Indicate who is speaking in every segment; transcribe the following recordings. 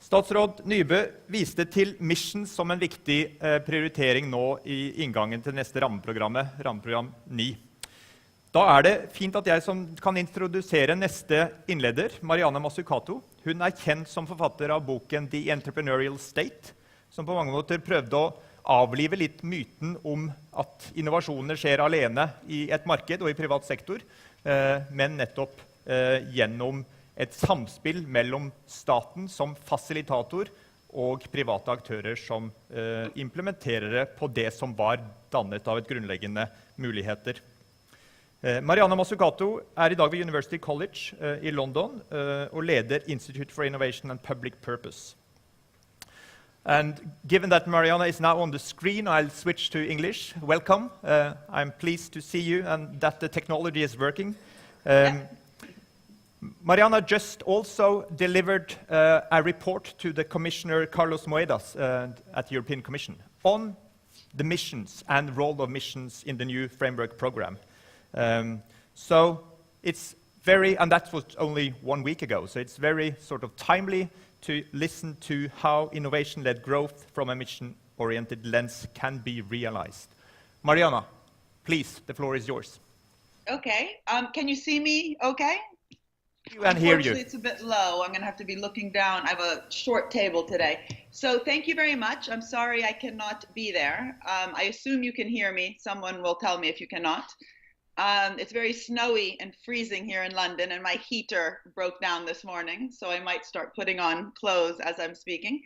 Speaker 1: Statsråd Nybø viste til missions som en viktig prioritering nå i inngangen til neste rammeprogrammet, rammeprogram 9. Da er det fint at jeg som kan introdusere neste innleder, Mariana Mazzucato. Hun er kjent som forfatter av boken The Entrepreneurial State, som på mange måter prøvde å avlive litt myten om at innovasjoner skjer alene i et marked og i privat sektor, men nettopp gjennom et samspill mellom staten som fasilitator og private aktører som implementerer det på det som var dannet av et grunnleggende muligheter. Mariana Mazzucato er i dag ved University College i London og leder Institute for Innovation and Public Purpose. And given that Mariana is now on the screen, I'll switch to English. Welcome. I'm pleased to see you and that the technology is working. Mariana just also delivered a report to the Commissioner Carlos Moedas at the European Commission on the missions and role of missions in the new framework program. So it's very, and that was only 1 week ago, so it's very sort of timely to listen to how innovation-led growth from a mission-oriented lens can be realized. Mariana, please, the floor is yours.
Speaker 2: Okay, can you see me okay?
Speaker 1: And hear you.
Speaker 2: Unfortunately, it's a bit low. I'm going to have to be looking down. I have a short table today. So thank you very much. I'm sorry I cannot be there. I assume you can hear me. Someone will tell me if you cannot. It's very snowy and freezing here in London, and my heater broke down this morning, so I might start putting on clothes as I'm speaking.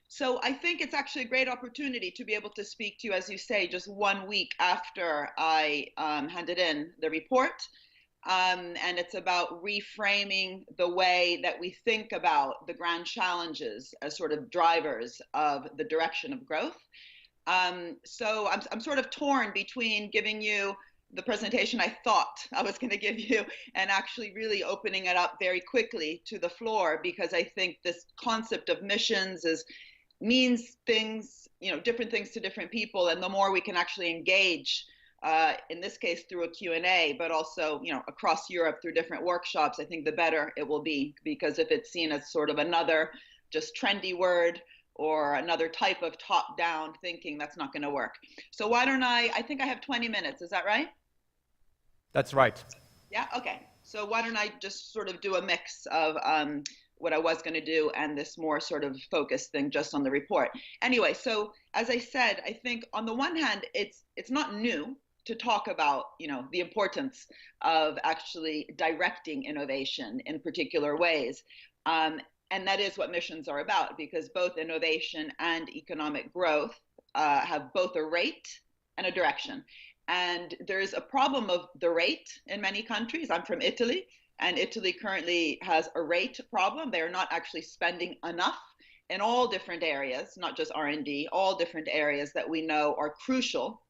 Speaker 2: So I think it's actually a great opportunity to be able to speak to you, as you say, just 1 week after I handed in the report. And it's about reframing the way that we think about the grand challenges as sort of drivers of the direction of growth. So I'm sort of torn between giving you the presentation I thought I was going to give you and actually really opening it up very quickly to the floor, because I think this concept of missions means things, different things to different people, and the more we can actually engage in this case through a Q&A, but also, across Europe through different workshops, I think the better it will be, because if it's seen as sort of another just trendy word or another type of top-down thinking, that's not going to work. So why don't I think I have 20 minutes, is that right?
Speaker 1: That's right.
Speaker 2: Yeah, okay. So why don't I just sort of do a mix of what I was going to do and this more sort of focused thing just on the report. Anyway, so as I said, I think on the one hand, it's not new to talk about, the importance of actually directing innovation in particular ways. And that is what missions are about, because both innovation and economic growth have both a rate and a direction. And there's a problem of the rate in many countries. I'm from Italy, and Italy currently has a rate problem. They're not actually spending enough in all different areas, not just R&D, all different areas that we know are crucial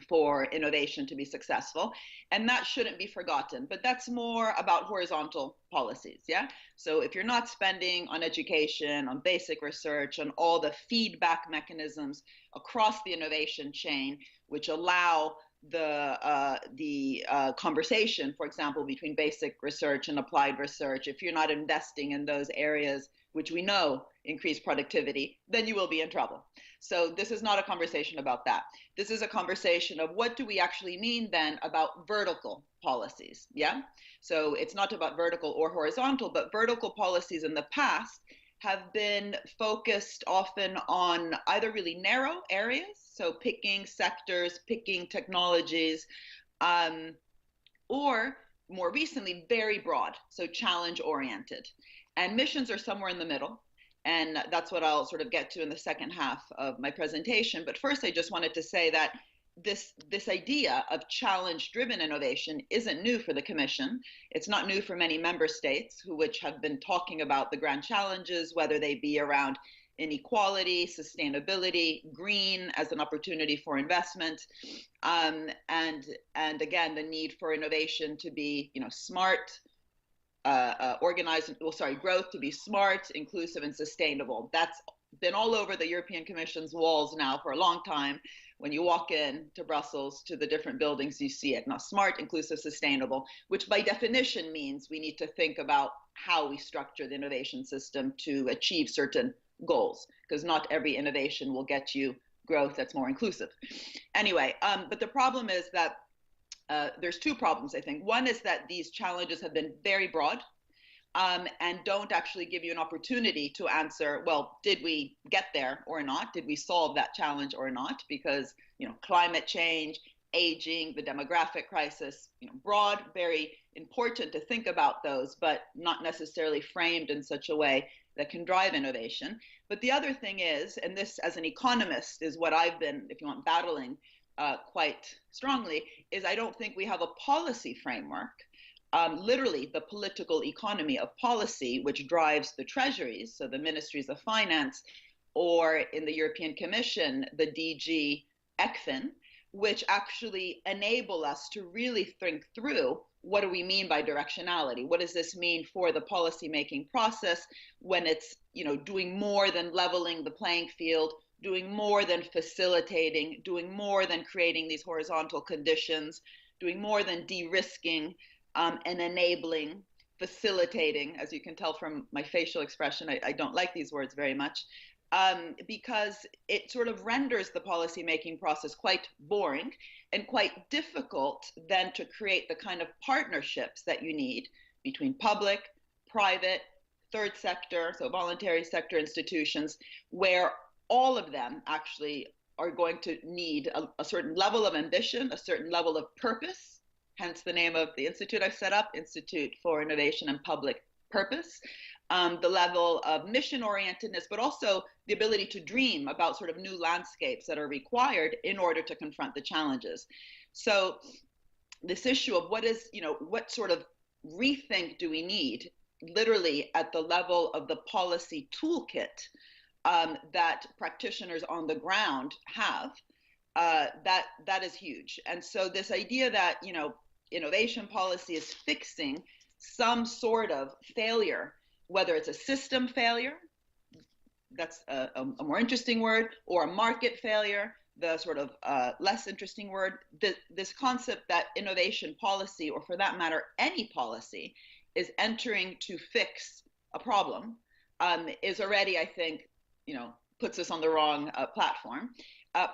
Speaker 2: for innovation to be successful, and that shouldn't be forgotten. But that's more about horizontal policies, yeah? So if you're not spending on education, on basic research, on all the feedback mechanisms across the innovation chain, which allow the conversation, for example, between basic research and applied research, if you're not investing in those areas which we know increase productivity, then you will be in trouble. So this is not a conversation about that. This is a conversation of what do we actually mean then about vertical policies, yeah? So it's not about vertical or horizontal, but vertical policies in the past have been focused often on either really narrow areas, so picking sectors, picking technologies, or more recently, very broad, so challenge-oriented. And missions are somewhere in the middle, and that's what I'll sort of get to in the second half of my presentation. But first, I just wanted to say that this idea of challenge-driven innovation isn't new for the Commission. It's not new for many member states which have been talking about the grand challenges, whether they be around inequality, sustainability, green as an opportunity for investment, and again, the need for innovation to be, smart, growth to be smart, inclusive, and sustainable. That's been all over the European Commission's walls now for a long time. When you walk in to Brussels, to the different buildings, you see it. Now, smart, inclusive, sustainable, which by definition means we need to think about how we structure the innovation system to achieve certain goals, because not every innovation will get you growth that's more inclusive. Anyway, but the problem is that there's two problems, I think. One is that these challenges have been very broad, and don't actually give you an opportunity to answer, well, did we get there or not? Did we solve that challenge or not? Because, climate change, aging, the demographic crisis, broad, very important to think about those, but not necessarily framed in such a way that can drive innovation. But the other thing is, and this as an economist is what I've been, if you want, battling quite strongly, is I don't think we have a policy framework, literally the political economy of policy, which drives the treasuries, so the ministries of finance, or in the European Commission, the DG ECFIN, which actually enable us to really think through, what do we mean by directionality? What does this mean for the policymaking process when it's, doing more than leveling the playing field, doing more than facilitating, doing more than creating these horizontal conditions, doing more than de-risking and enabling, facilitating, as you can tell from my facial expression, I don't like these words very much, because it sort of renders the policymaking process quite boring and quite difficult then to create the kind of partnerships that you need between public, private, third sector, so voluntary sector institutions, where all of them actually are going to need a certain level of ambition, a certain level of purpose, hence the name of the institute I've set up, Institute for Innovation and Public Purpose, the level of mission orientedness, but also the ability to dream about sort of new landscapes that are required in order to confront the challenges. So this issue of what sort of rethink do we need, literally at the level of the policy toolkit that practitioners on the ground have, that is huge. And so this idea that, innovation policy is fixing some sort of failure, whether it's a system failure, that's a more interesting word, or a market failure, the sort of less interesting word, this concept that innovation policy, or for that matter, any policy, is entering to fix a problem, is already, I think, puts us on the wrong platform.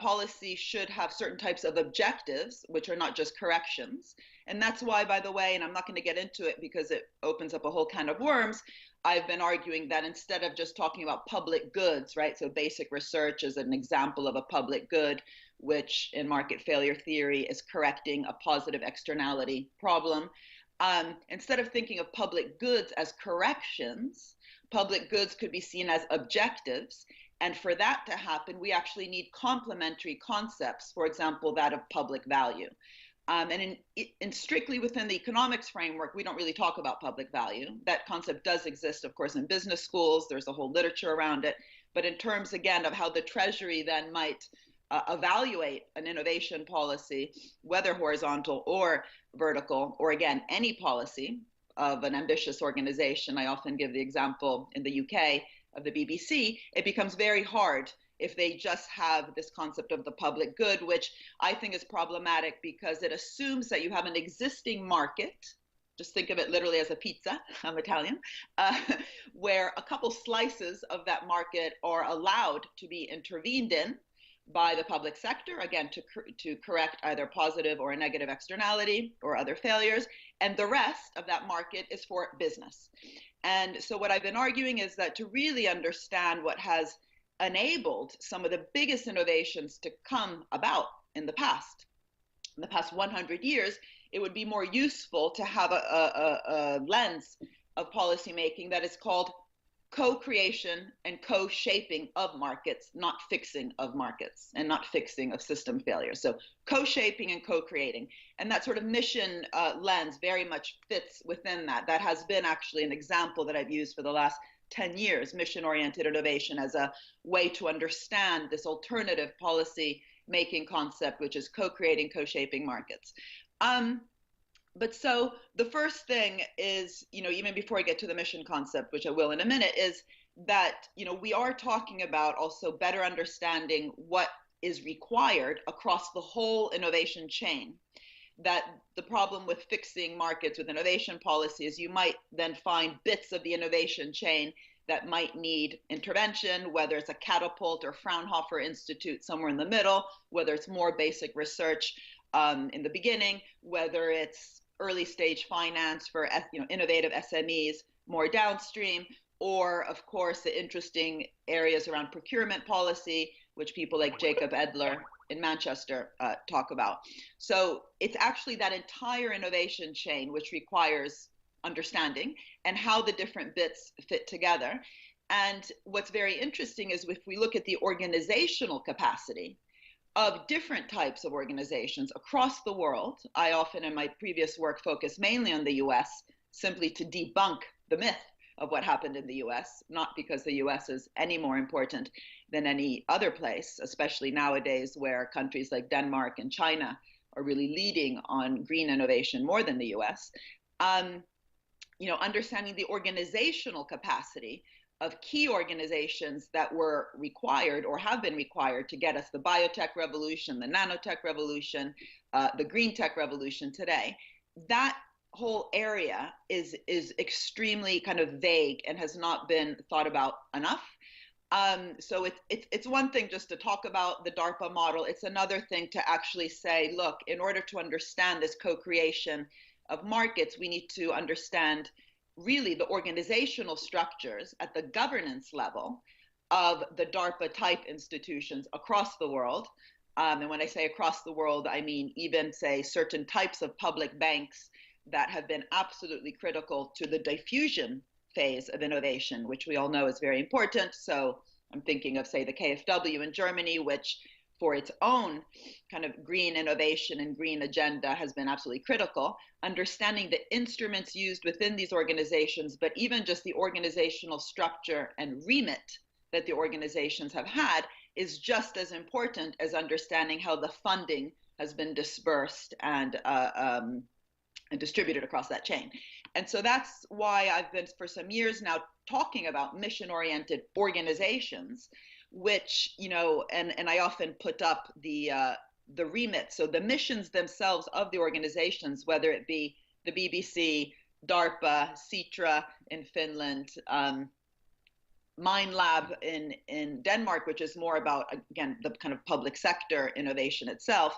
Speaker 2: Policy should have certain types of objectives, which are not just corrections. And that's why, by the way, and I'm not going to get into it because it opens up a whole can of worms, I've been arguing that instead of just talking about public goods, right? So basic research is an example of a public good, which in market failure theory is correcting a positive externality problem. Instead of thinking of public goods as corrections, public goods could be seen as objectives. And for that to happen, we actually need complementary concepts, for example, that of public value. And in strictly within the economics framework, we don't really talk about public value. That concept does exist, of course, in business schools. There's a whole literature around it. But in terms, again, of how the Treasury then might evaluate an innovation policy, whether horizontal or vertical, or again, any policy of an ambitious organization, I often give the example in the UK of the BBC, it becomes very hard if they just have this concept of the public good, which I think is problematic because it assumes that you have an existing market. Just think of it literally as a pizza, I'm Italian, where a couple slices of that market are allowed to be intervened in by the public sector, again, to correct either positive or a negative externality or other failures, and the rest of that market is for business. And so what I've been arguing is that to really understand what has enabled some of the biggest innovations to come about in the past 100 years, it would be more useful to have a lens of policymaking that is called co-creation and co-shaping of markets, not fixing of markets and not fixing of system failure. So co-shaping and co-creating. And that sort of mission lens very much fits within that. That has been actually an example that I've used for the last 10 years, mission-oriented innovation as a way to understand this alternative policy making concept, which is co-creating, co-shaping markets. But so the first thing is, even before I get to the mission concept, which I will in a minute, is that, we are talking about also better understanding what is required across the whole innovation chain. that the problem with fixing markets with innovation policy is you might then find bits of the innovation chain that might need intervention, whether it's a Catapult or Fraunhofer Institute somewhere in the middle, whether it's more basic research in the beginning, whether it's early stage finance for innovative SMEs more downstream, or of course the interesting areas around procurement policy, which people like Jacob Edler in Manchester talk about. So it's actually that entire innovation chain which requires understanding and how the different bits fit together. And what's very interesting is if we look at the organizational capacity of different types of organizations across the world, I often in my previous work focused mainly on the US, simply to debunk the myth of what happened in the US, not because the US is any more important than any other place, especially nowadays where countries like Denmark and China are really leading on green innovation more than the US. Understanding the organizational capacity of key organizations that were required or have been required to get us the biotech revolution, the nanotech revolution, the green tech revolution today. That whole area is extremely kind of vague and has not been thought about enough. So it's one thing just to talk about the DARPA model. It's another thing to actually say, look, in order to understand this co-creation of markets, we need to understand really the organizational structures at the governance level of the DARPA type institutions across the world. And when I say across the world, I mean even say certain types of public banks that have been absolutely critical to the diffusion phase of innovation, which we all know is very important. So I'm thinking of, say, the KfW in Germany, which for its own kind of green innovation and green agenda has been absolutely critical. Understanding the instruments used within these organizations, but even just the organizational structure and remit that the organizations have had is just as important as understanding how the funding has been dispersed and distributed across that chain. And so that's why I've been for some years now talking about mission-oriented organizations, which, and I often put up the remit. So the missions themselves of the organizations, whether it be the BBC, DARPA, Citra in Finland, MindLab in Denmark, which is more about, again, the kind of public sector innovation itself,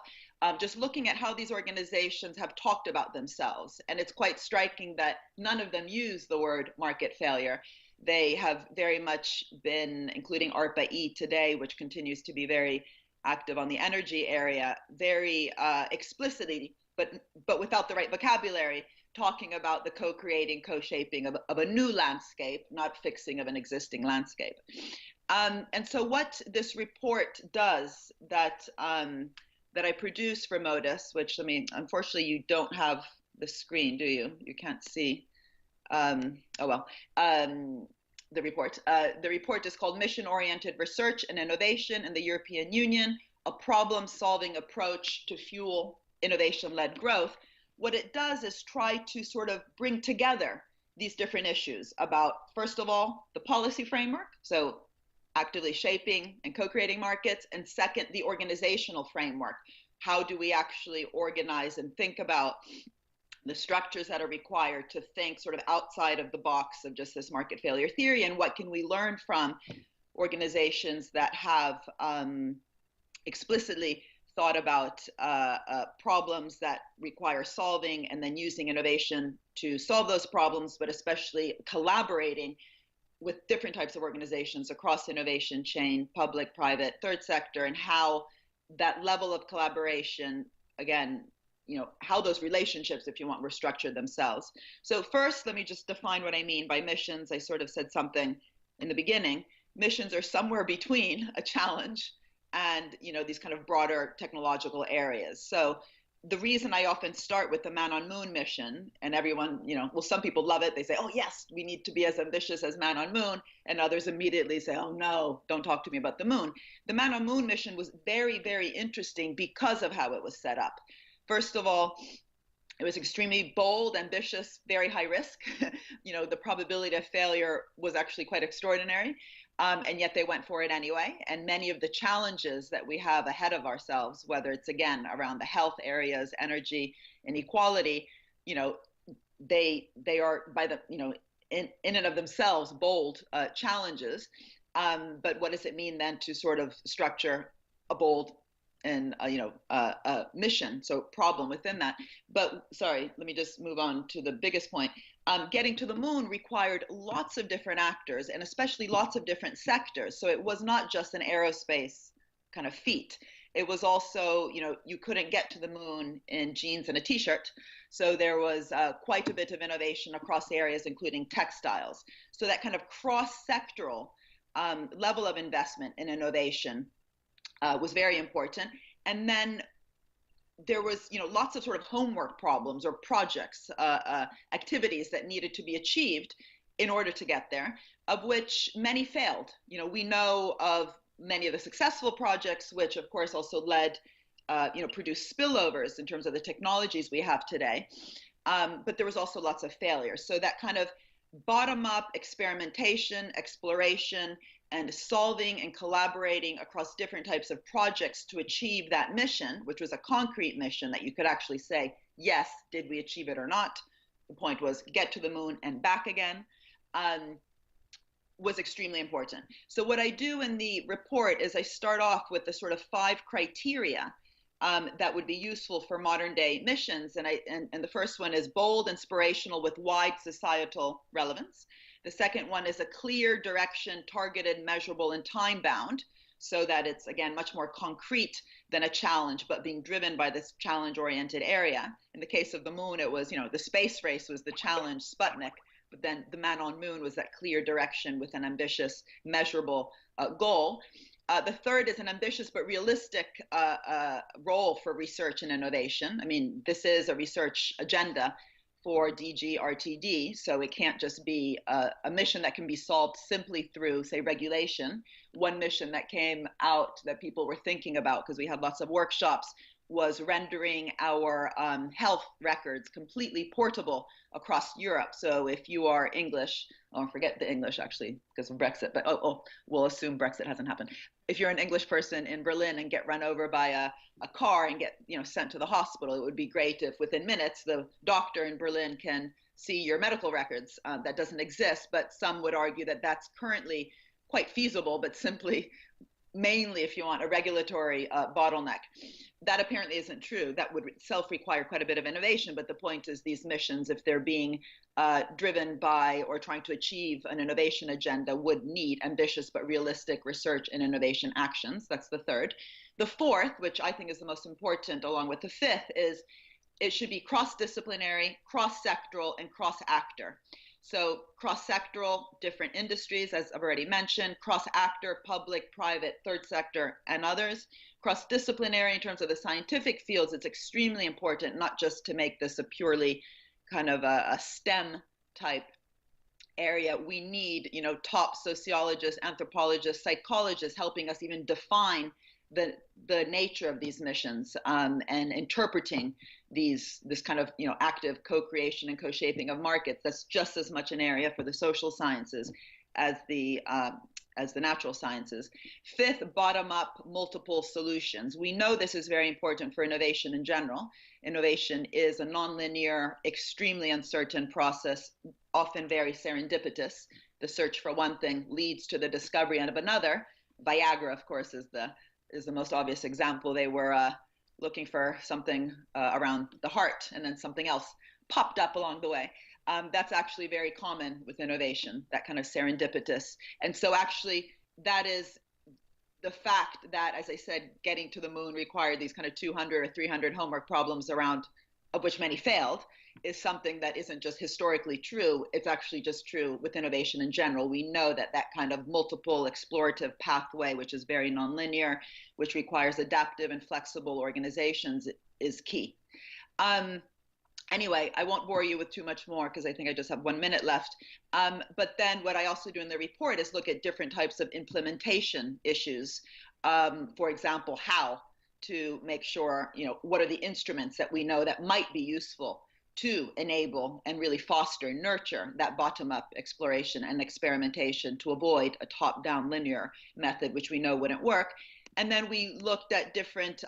Speaker 2: just looking at how these organizations have talked about themselves. And it's quite striking that none of them use the word market failure. They have very much been, including ARPA-E today, which continues to be very active on the energy area, very explicitly, but without the right vocabulary, talking about the co-creating, co-shaping of a new landscape, not fixing of an existing landscape. And so what this report does that I produce for Modus, which, unfortunately you don't have the screen, do you? You can't see. The report. The report is called Mission-Oriented Research and Innovation in the European Union, a problem-solving approach to fuel innovation-led growth. What it does is try to sort of bring together these different issues about, first of all, the policy framework, so actively shaping and co-creating markets, and second, the organizational framework. How do we actually organize and think about the structures that are required to think sort of outside of the box of just this market failure theory, and what can we learn from organizations that have explicitly thought about problems that require solving and then using innovation to solve those problems, but especially collaborating with different types of organizations across the innovation chain, public, private, third sector, and how that level of collaboration, again, how those relationships, if you want, were structured themselves. So first, let me just define what I mean by missions. I sort of said something in the beginning. Missions are somewhere between a challenge and, these kind of broader technological areas. So the reason I often start with the Man on Moon mission, and everyone, some people love it. They say, oh, yes, we need to be as ambitious as Man on Moon. And others immediately say, oh, no, don't talk to me about the moon. The Man on Moon mission was very, very interesting because of how it was set up. First of all, it was extremely bold, ambitious, very high risk. The probability of failure was actually quite extraordinary. And yet they went for it anyway. And many of the challenges that we have ahead of ourselves, whether it's again around the health areas, energy, inequality, they are by the in and of themselves bold challenges. But what does it mean then to sort of structure a bold and a mission, so problem within that? But sorry, let me just move on to the biggest point. Getting to the moon required lots of different actors and especially lots of different sectors. So it was not just an aerospace kind of feat. It was also, you couldn't get to the moon in jeans and a t-shirt. So there was quite a bit of innovation across areas, including textiles. So that kind of cross-sectoral level of investment in innovation was very important. And then there was, lots of sort of homework problems or projects, activities that needed to be achieved in order to get there, of which many failed. We know of many of the successful projects, which of course also led, produced spillovers in terms of the technologies we have today. But there was also lots of failures. So that kind of bottom-up experimentation, exploration, and solving and collaborating across different types of projects to achieve that mission, which was a concrete mission that you could actually say, yes, did we achieve it or not? The point was get to the moon and back again, was extremely important. So what I do in the report is I start off with the sort of 5 criteria that would be useful for modern day missions. And the first one is bold, inspirational, with wide societal relevance. The second one is a clear direction, targeted, measurable, and time bound, so that it's, again, much more concrete than a challenge, but being driven by this challenge oriented area. In the case of the moon, it was, the space race was the challenge, Sputnik, but then the man on moon was that clear direction with an ambitious, measurable goal. The third is an ambitious but realistic role for research and innovation. I mean, this is a research agenda for DG RTD, so it can't just be a mission that can be solved simply through, say, regulation. One mission that came out that people were thinking about, because we had lots of workshops, was rendering our health records completely portable across Europe. So if you are English, forget the English actually because of Brexit, but we'll assume Brexit hasn't happened. If you're an English person in Berlin and get run over by a car and get sent to the hospital, it would be great if within minutes the doctor in Berlin can see your medical records. That doesn't exist, but some would argue that that's currently quite feasible, but simply mainly, if you want, a regulatory bottleneck. That apparently isn't true. That would itself require quite a bit of innovation, but the point is these missions, if they're being driven by or trying to achieve an innovation agenda, would need ambitious but realistic research and innovation actions. That's the third. The fourth, which I think is the most important along with the fifth, is it should be cross-disciplinary, cross-sectoral, and cross-actor. So cross-sectoral, different industries, as I've already mentioned, cross-actor, public, private, third sector, and others. Cross-disciplinary in terms of the scientific fields, it's extremely important, not just to make this a purely kind of a STEM type area. We need, top sociologists, anthropologists, psychologists helping us even define the nature of these missions and interpreting this kind of active co-creation and co-shaping of markets. That's just as much an area for the social sciences as the natural sciences. Fifth, bottom-up multiple solutions. We know this is very important for innovation in general. Innovation is a nonlinear, extremely uncertain process, often very serendipitous. The search for one thing leads to the discovery of another. Viagra, of course, is the most obvious example. They were looking for something around the heart, and then something else popped up along the way. That's actually very common with innovation, that kind of serendipitous. And so actually that is the fact that, as I said, getting to the moon required these kind of 200 or 300 homework problems around, of which many failed, is something that isn't just historically true. It's actually just true with innovation in general. We know that that kind of multiple explorative pathway, which is very nonlinear, which requires adaptive and flexible organizations, is key. Anyway, I won't bore you with too much more because I think I just have 1 minute left. But then what I also do in the report is look at different types of implementation issues. For example, how to make sure, what are the instruments that we know that might be useful to enable and really foster, nurture that bottom-up exploration and experimentation to avoid a top-down linear method, which we know wouldn't work. And then we looked at different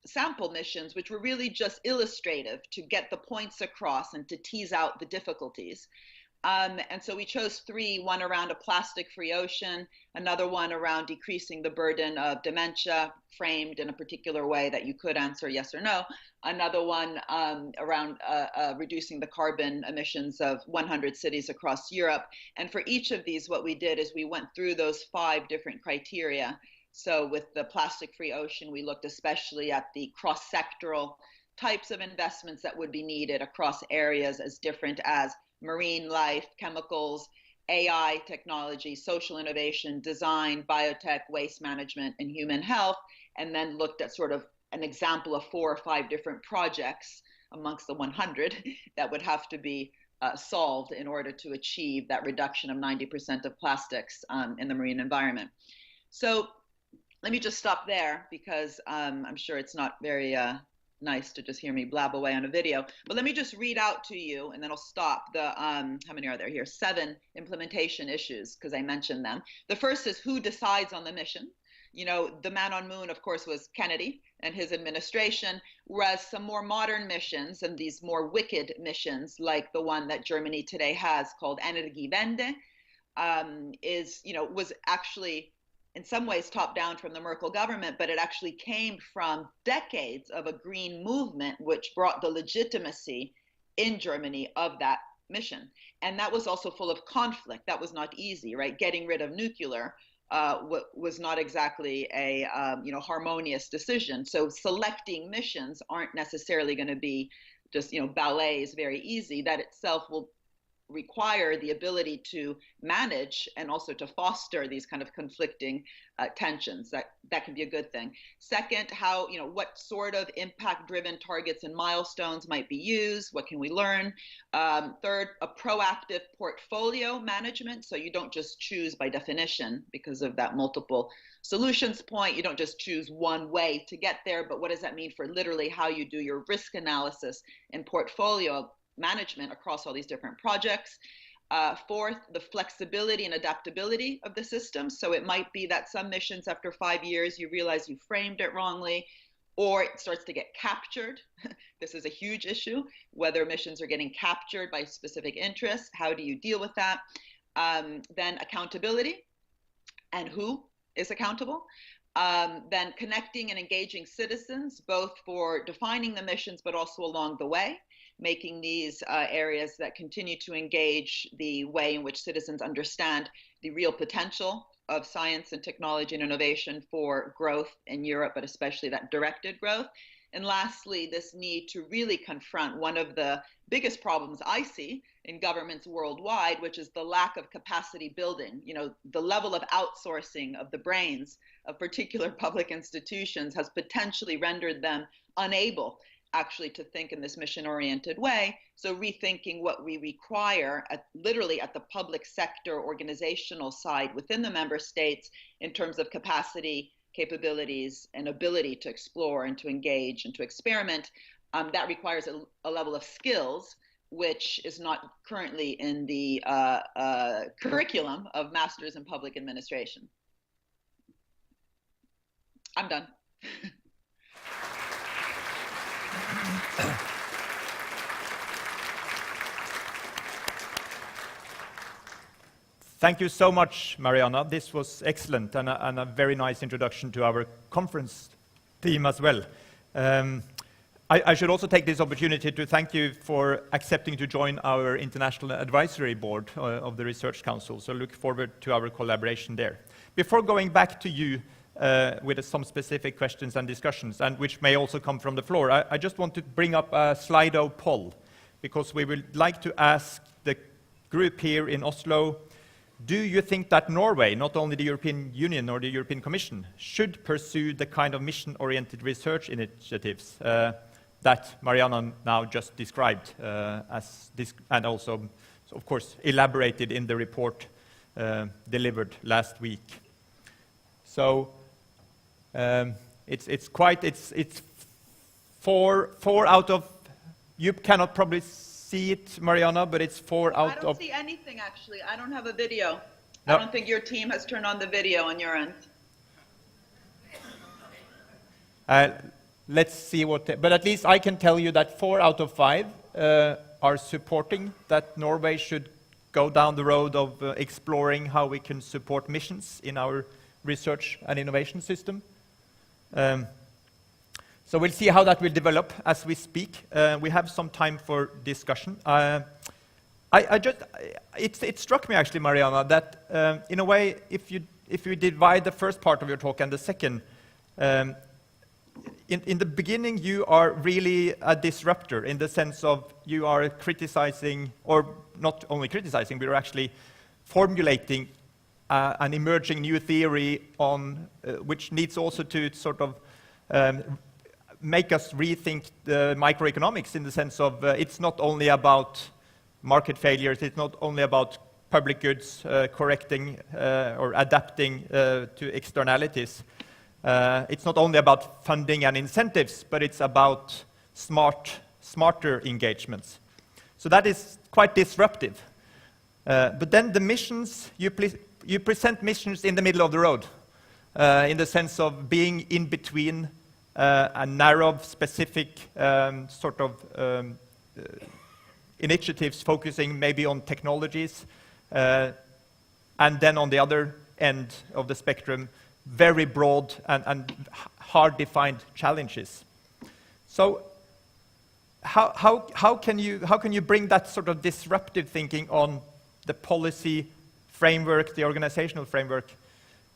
Speaker 2: sample missions, which were really just illustrative to get the points across and to tease out the difficulties. And so we chose 3, one around a plastic-free ocean, another one around decreasing the burden of dementia, framed in a particular way that you could answer yes or no, another one around reducing the carbon emissions of 100 cities across Europe. And for each of these, what we did is we went through those 5 different criteria. So with the plastic-free ocean, we looked especially at the cross-sectoral types of investments that would be needed across areas as different as marine life, chemicals, AI technology, social innovation, design, biotech, waste management, and human health, and then looked at sort of an example of 4 or 5 different projects amongst the 100 that would have to be solved in order to achieve that reduction of 90% of plastics in the marine environment. So let me just stop there because I'm sure it's not very nice to just hear me blab away on a video. But let me just read out to you, and then I'll stop the, how many are there here? 7 implementation issues, because I mentioned them. The first is who decides on the mission. You know, the man on moon, of course, was Kennedy and his administration, whereas some more modern missions and these more wicked missions, like the one that Germany today has called Energiewende, was actually in some ways top down from the Merkel government, but it actually came from decades of a green movement, which brought the legitimacy in Germany of that mission. And that was also full of conflict. That was not easy, right? Getting rid of nuclear was not exactly a harmonious decision. So selecting missions aren't necessarily going to be just, ballets very easy. That itself will require the ability to manage and also to foster these kind of conflicting tensions. That can be a good thing. Second, what sort of impact-driven targets and milestones might be used? What can we learn? Third, a proactive portfolio management. So you don't just choose by definition because of that multiple solutions point. You don't just choose one way to get there, but what does that mean for literally how you do your risk analysis and portfolio management across all these different projects. Fourth, the flexibility and adaptability of the system. So it might be that some missions after 5 years, you realize you framed it wrongly, or it starts to get captured. This is a huge issue, whether missions are getting captured by specific interests. How do you deal with that? Then accountability and who is accountable. Then connecting and engaging citizens, both for defining the missions, but also along the way, making these areas that continue to engage the way in which citizens understand the real potential of science and technology and innovation for growth in Europe, but especially that directed growth. And lastly, this need to really confront one of the biggest problems I see in governments worldwide, which is the lack of capacity building. The level of outsourcing of the brains of particular public institutions has potentially rendered them unable actually to think in this mission-oriented way. So rethinking what we require literally at the public sector organizational side within the member states in terms of capacity, capabilities, and ability to explore and to engage and to experiment, that requires a level of skills which is not currently in the curriculum of Masters in Public Administration. I'm done.
Speaker 1: Thank you so much, Mariana. This was excellent and a very nice introduction to our conference theme as well. I should also take this opportunity to thank you for accepting to join our International Advisory Board of the Research Council. So look forward to our collaboration there. Before going back to you with some specific questions and discussions, and which may also come from the floor, I just want to bring up a Slido poll, because we would like to ask the group here in Oslo, do you think that Norway, not only the European Union or the European Commission, should pursue the kind of mission-oriented research initiatives that Mariana now just described, and also, of course, elaborated in the report delivered last week? So it's 4 out of You cannot probably see it, Mariana, but it's 4 out
Speaker 2: I
Speaker 1: of...
Speaker 2: don't see anything, actually. I don't have a video.
Speaker 1: No.
Speaker 2: I don't think your team has turned on the video on your end.
Speaker 1: Let's see what... But at least I can tell you that 4 out of 5 are supporting that Norway should go down the road of exploring how we can support missions in our research and innovation system. So we'll see how that will develop as we speak. We have some time for discussion. It struck me actually, Mariana, that in a way, if you divide the first part of your talk and the second, in the beginning, you are really a disruptor in the sense of you are criticizing, or not only criticizing, but you're actually formulating an emerging new theory on which needs also to sort of make us rethink the microeconomics in the sense of it's not only about market failures, it's not only about public goods correcting or adapting to externalities. It's not only about funding and incentives, but it's about smarter engagements. So that is quite disruptive. But then the missions, you present missions in the middle of the road, in the sense of being in between a narrow, specific sort of initiatives focusing maybe on technologies, and then on the other end of the spectrum, very broad and hard-defined challenges. So how can you bring that sort of disruptive thinking on the policy framework, the organizational framework,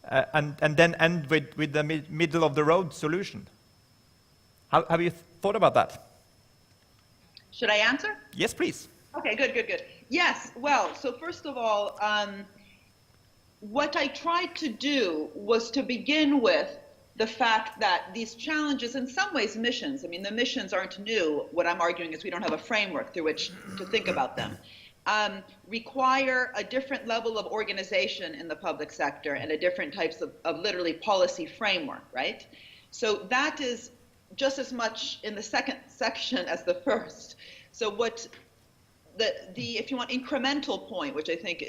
Speaker 1: and then end with the middle-of-the-road solution? Have you thought about that?
Speaker 2: Should I answer?
Speaker 1: Yes, please.
Speaker 2: Okay, good. Yes, well, so first of all, what I tried to do was to begin with the fact that these challenges, in some ways missions, I mean, the missions aren't new. What I'm arguing is we don't have a framework through which to think about them, require a different level of organization in the public sector and a different types of literally policy framework, right? So that is just as much in the second section as the first. So what the if you want, incremental point, which I think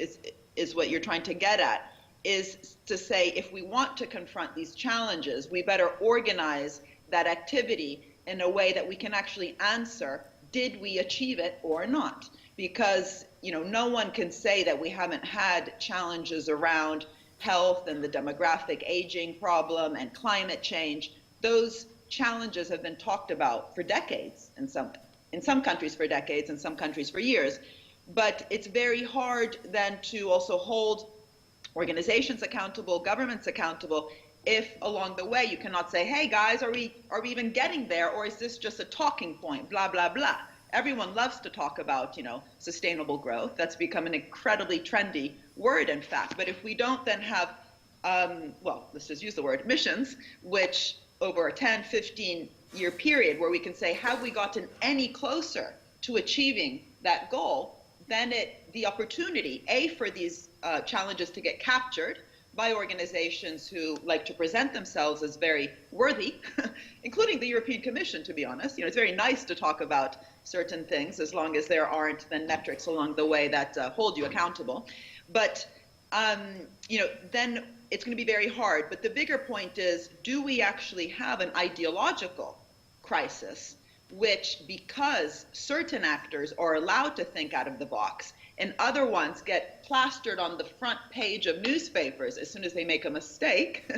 Speaker 2: is what you're trying to get at, is to say if we want to confront these challenges, we better organize that activity in a way that we can actually answer, did we achieve it or not? Because no one can say that we haven't had challenges around health and the demographic aging problem and climate change. Those challenges have been talked about for decades, in some countries for decades, in some countries for years. But it's very hard then to also hold organizations accountable, governments accountable, if along the way you cannot say, hey guys, are we even getting there, or is this just a talking point, blah, blah, blah. Everyone loves to talk about, sustainable growth. That's become an incredibly trendy word, in fact. But if we don't then have, well, let's just use the word missions, which over a 10, 15-year period where we can say, have we gotten any closer to achieving that goal, then the opportunity, for these challenges to get captured by organizations who like to present themselves as very worthy, including the European Commission, to be honest. It's very nice to talk about certain things as long as there aren't then metrics along the way that hold you accountable. But, then it's going to be very hard. But the bigger point is, do we actually have an ideological crisis, which, because certain actors are allowed to think out of the box and other ones get plastered on the front page of newspapers as soon as they make a mistake,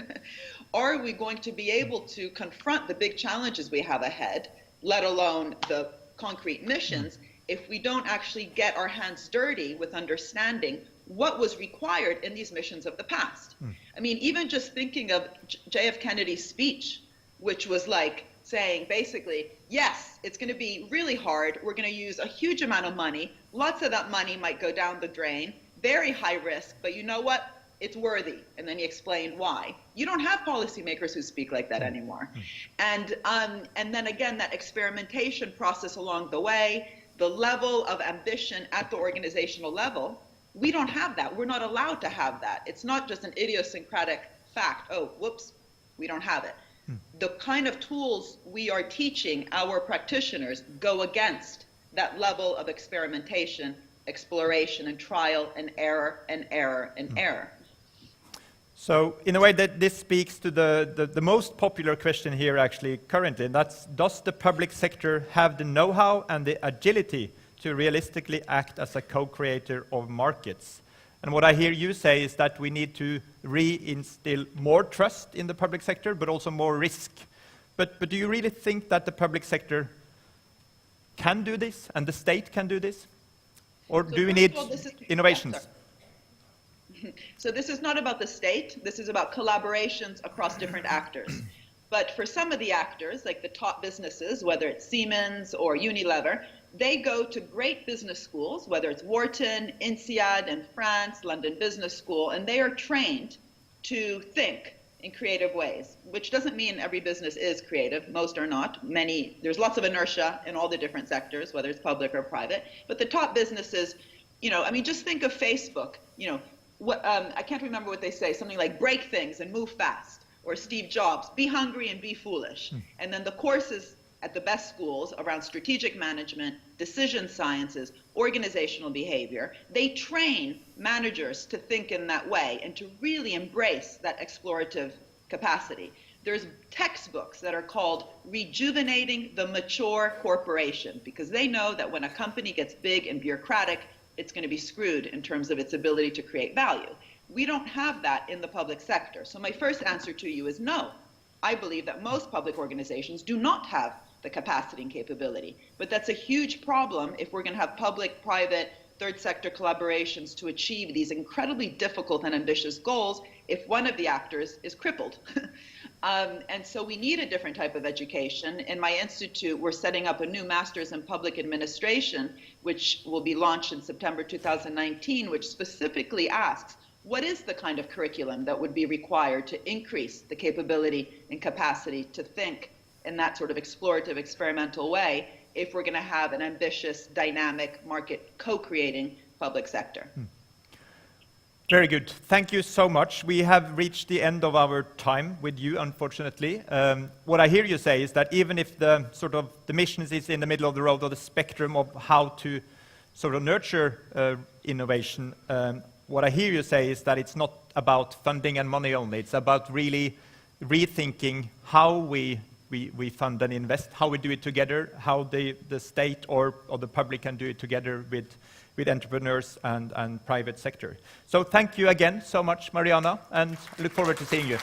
Speaker 2: are we going to be able to confront the big challenges we have ahead, let alone the concrete missions, if we don't actually get our hands dirty with understanding what was required in these missions of the past? I mean, even just thinking of JF Kennedy's speech, which was like saying basically, yes, it's going to be really hard. We're going to use a huge amount of money. Lots of that money might go down the drain. Very high risk, but you know what? It's worthy. And then he explained why. You don't have policymakers who speak like that anymore. And then again, that experimentation process along the way, the level of ambition at the organizational level, we don't have that. We're not allowed to have that. It's not just an idiosyncratic fact. Oh, whoops, we don't have it. The kind of tools we are teaching our practitioners go against that level of experimentation, exploration, and trial and error and error and error.
Speaker 1: So in a way that this speaks to the most popular question here actually currently, and that's, does the public sector have the know-how and the agility to realistically act as a co-creator of markets? And what I hear you say is that we need to reinstill more trust in the public sector, but also more risk. But do you really think that the public sector can do this, and the state can do this? Or
Speaker 2: So
Speaker 1: do we
Speaker 2: first
Speaker 1: need
Speaker 2: of all, this is-
Speaker 1: innovations?
Speaker 2: Yeah, so this is not about the state, this is about collaborations across different actors. But for some of the actors, like the top businesses, whether it's Siemens or Unilever, they go to great business schools, whether it's Wharton, INSEAD in France, London Business School, and they are trained to think in creative ways, which doesn't mean every business is creative. Most are not. There's lots of inertia in all the different sectors, whether it's public or private. But the top businesses, just think of Facebook. I can't remember what they say, something like break things and move fast. Or Steve Jobs, be hungry and be foolish. And then the courses at the best schools around strategic management, decision sciences, organizational behavior, they train managers to think in that way and to really embrace that explorative capacity. There's textbooks that are called Rejuvenating the Mature Corporation, because they know that when a company gets big and bureaucratic, it's going to be screwed in terms of its ability to create value. We don't have that in the public sector. So my first answer to you is no. I believe that most public organizations do not have the capacity and capability. But that's a huge problem if we're going to have public, private, third sector collaborations to achieve these incredibly difficult and ambitious goals if one of the actors is crippled. And so we need a different type of education. In my institute, we're setting up a new Master's in Public Administration, which will be launched in September 2019, which specifically asks, what is the kind of curriculum that would be required to increase the capability and capacity to think in that sort of explorative, experimental way if we're going to have an ambitious, dynamic, market co-creating public sector?
Speaker 1: Very good. Thank you so much. We have reached the end of our time with you, unfortunately. What I hear you say is that even if the mission is in the middle of the road or the spectrum of how to sort of nurture innovation, what I hear you say is that it's not about funding and money only. It's about really rethinking how we fund and invest, how we do it together, how the state or the public can do it together with entrepreneurs and private sector. So thank you again so much, Mariana, and look forward to seeing you.